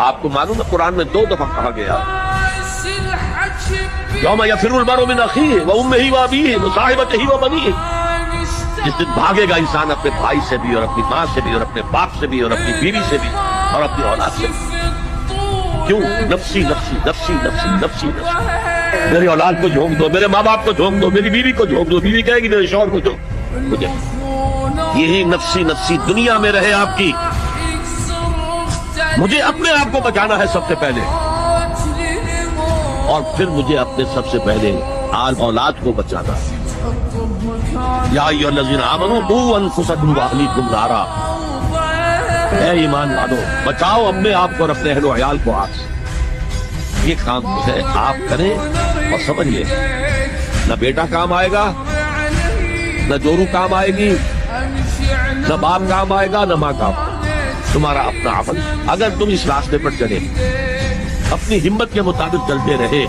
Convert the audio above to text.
آپ کو معلوم ہے قرآن میں 2 دفعہ کہا گیا یوم یفر المرء من اخیہ وامہ وابیہ وصاحبتہ وبنیہ، جس دن بھاگے گا انسان اپنے بھائی سے بھی اور اپنی ماں سے بھی اور اپنے باپ سے بھی اور اپنی بیوی سے بھی اور اپنی اولاد سے بھی۔ کیوں؟ نفسی نفسی نفسی نفسی نفسی نفسی، میری اولاد کو جھونک دو، میرے ماں باپ کو جھونک دو، میری بیوی کو جھونک دو، بیوی کہے گی میرے شوہر کو جھونک مجھے، یہی نفسی نفسی دنیا میں رہے آپ کی۔ مجھے اپنے آپ کو بچانا ہے سب سے پہلے، اور پھر مجھے اپنے سب سے پہلے آل اولاد کو بچانا ہے۔ یا ایھا الذین آمنوا قوا انفسکم واہلیکم نارا، اے ایمان والو بچاؤ اپنے آپ کو اور اپنے اہل و عیال کو آگ سے۔ یہ کام ہے آپ کریں اور سمجھ لیں، نہ بیٹا کام آئے گا، نہ جورو کام آئے گی، نہ باپ کام آئے گا، نہ ماں کام آئے گا، تمہارا اپنا عمل۔ اگر تم اس راستے پر چلے، اپنی ہمت کے مطابق چلتے رہے